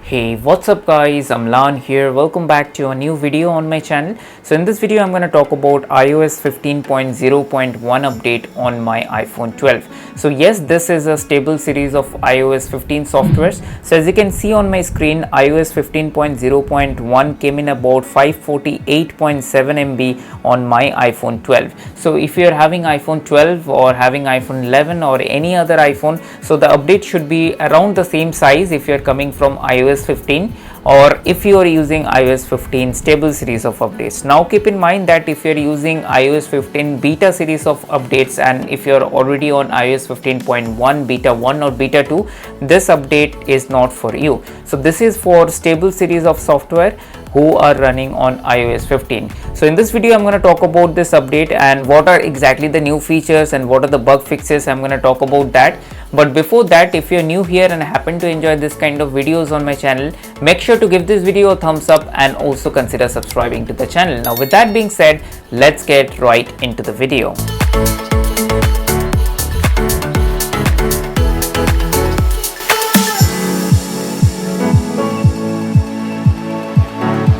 Hey, what's up guys, I'm Lan here. Welcome back to a new video on my channel. So in this video I'm going to talk about iOS 15.0.1 update on my iPhone 12. So yes, this is a stable series of iOS 15 softwares. So as you can see on my screen, iOS 15.0.1 came in about 548.7 MB on my iPhone 12. So if you're having iPhone 12 or having iPhone 11 or any other iPhone, so the update should be around the same size if you're coming from iOS 15 or if you are using iOS 15 stable series of updates. Now keep in mind that if you're using iOS 15 beta series of updates and if you're already on iOS 15.1 beta 1 or beta 2, this update is not for you. So this is for stable series of software who are running on iOS 15. So in this video I'm going to talk about this update and what are exactly the new features and what are the bug fixes. I'm going to talk about that. But before that, if you're new here and happen to enjoy this kind of videos on my channel, make sure to give this video a thumbs up and also consider subscribing to the channel. Now with that being said, let's get right into the video.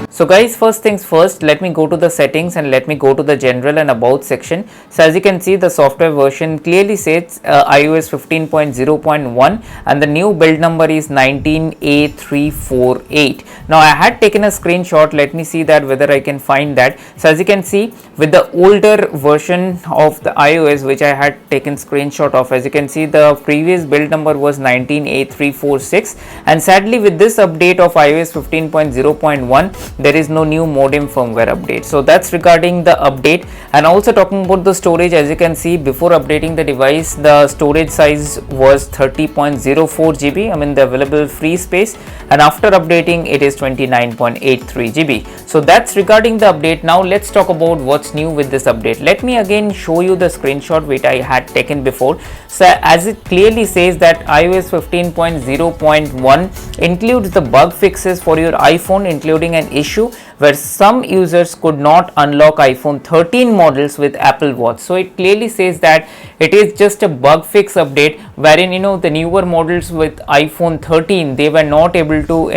So guys, first things first, let me go to the settings and let me go to the general and about section. So as you can see, the software version clearly says iOS 15.0.1 and the new build number is 19A348. Now I had taken a screenshot. Let me see that whether I can find that. So as you can see, with the older version of the iOS which I had taken screenshot of, as you can see, the previous build number was 19A346, and sadly with this update of iOS 15.0.1 there is no new modem firmware update. So that's regarding the update. And also talking about the storage, as you can see, before updating the device the storage size was 30.04 GB, I mean the available free space, and after updating it is 29.83 GB. So that's regarding the update. Now let's talk about what's new with this update. Let me again show you the screenshot which I had taken before. So as it clearly says that iOS 15.0.1 includes the bug fixes for your iPhone, including an issue where some users could not unlock iPhone 13 models with Apple Watch. So it clearly says that it is just a bug fix update wherein the newer models with iPhone 13 they were not able to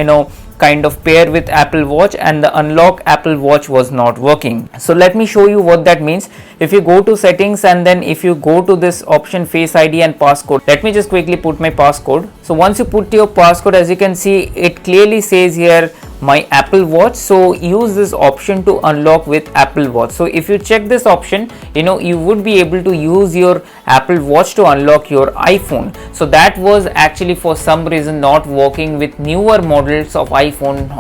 kind of pair with Apple Watch and the unlock Apple Watch was not working. So let me show you what that means. If you go to settings and then if you go to this option Face ID and passcode, let me just quickly put my passcode. So once you put your passcode, as you can see, it clearly says here my Apple Watch. So use this option to unlock with Apple Watch. So if you check this option, you would be able to use your Apple Watch to unlock your iPhone. So that was actually for some reason not working with newer models of iPhone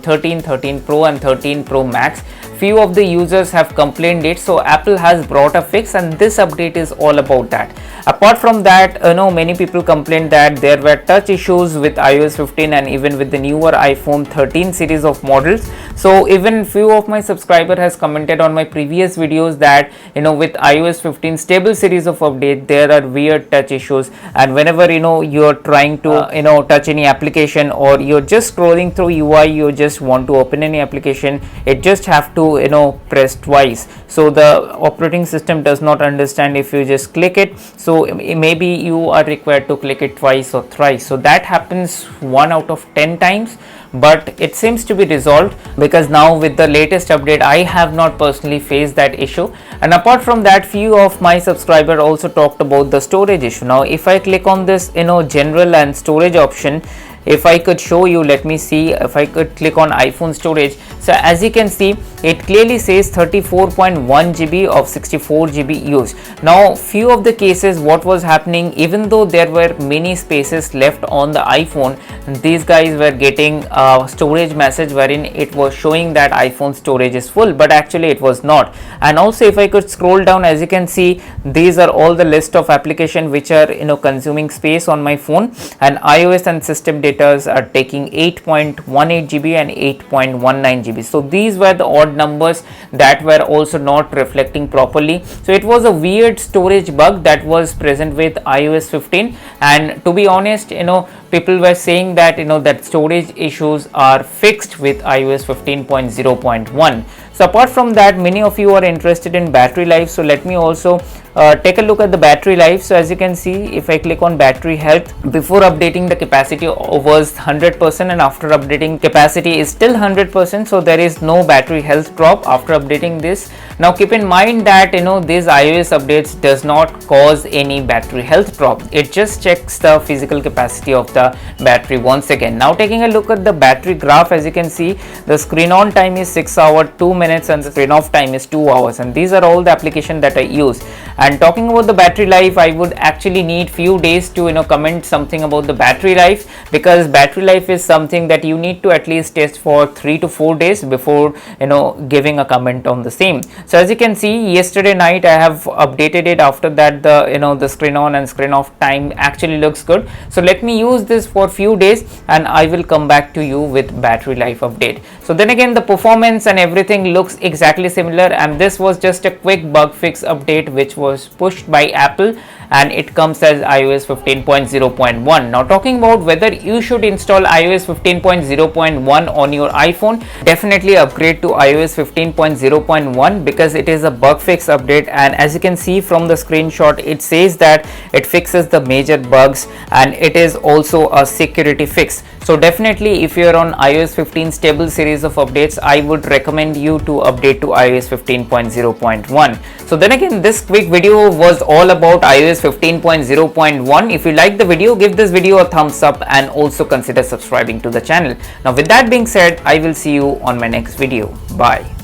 13, 13 Pro and 13 Pro Max. Few of the users have complained it, so Apple has brought a fix and this update is all about that. Apart from that, many people complained that there were touch issues with iOS 15 and even with the newer iPhone 13 series of models. So even few of my subscriber has commented on my previous videos that with iOS 15 stable series of update there are weird touch issues, and whenever you're trying to touch any application or you're just scrolling through UI, you just want to open any application, it just have to press twice. So the operating system does not understand if you just click it, so maybe you are required to click it twice or thrice. So that happens 1 out of 10 times, but it seems to be resolved because now with the latest update I have not personally faced that issue. And apart from that, few of my subscribers also talked about the storage issue. Now if I click on this general and storage option, if I could show you, let me see if I could click on iPhone storage. So as you can see, it clearly says 34.1 GB of 64 GB used. Now few of the cases what was happening, even though there were many spaces left on the iPhone, these guys were getting a storage message wherein it was showing that iPhone storage is full, but actually it was not. And also if I could scroll down, as you can see, these are all the list of applications which are consuming space on my phone, and iOS and system data are taking 8.18 GB and 8.19 GB. So these were the odd numbers that were also not reflecting properly. So it was a weird storage bug that was present with iOS 15, and to be honest, people were saying that that storage issues are fixed with iOS 15.0.1. So apart from that, many of you are interested in battery life, so let me also take a look at the battery life. So as you can see, if I click on battery health, before updating the capacity was 100% and after updating capacity is still 100%, so there is no battery health drop after updating this. Now keep in mind that these iOS updates does not cause any battery health drop, it just checks the physical capacity of the battery once again. Now taking a look at the battery graph, as you can see, the screen on time is 6 hours 2 minutes and the screen off time is 2 hours, and these are all the application that I use. And talking about the battery life, I would actually need few days to comment something about the battery life, because battery life is something that you need to at least test for 3 to 4 days before giving a comment on the same. So as you can see, yesterday night I have updated it. After that, the screen on and screen off time actually looks good. So let me use this for few days and I will come back to you with battery life update. So then again, the performance and everything looks exactly similar, and this was just a quick bug fix update which was pushed by Apple, and it comes as iOS 15.0.1. Now talking about whether you should install iOS 15.0.1 on your iPhone, definitely upgrade to iOS 15.0.1 because it is a bug fix update, and as you can see from the screenshot, it says that it fixes the major bugs and it is also a security fix. So definitely, if you are on iOS 15 stable series of updates, I would recommend you to update to iOS 15.0.1. So then again, this quick video was all about iOS 15.0.1. If you like the video, give this video a thumbs up and also consider subscribing to the channel. Now with that being said, I will see you on my next video. Bye.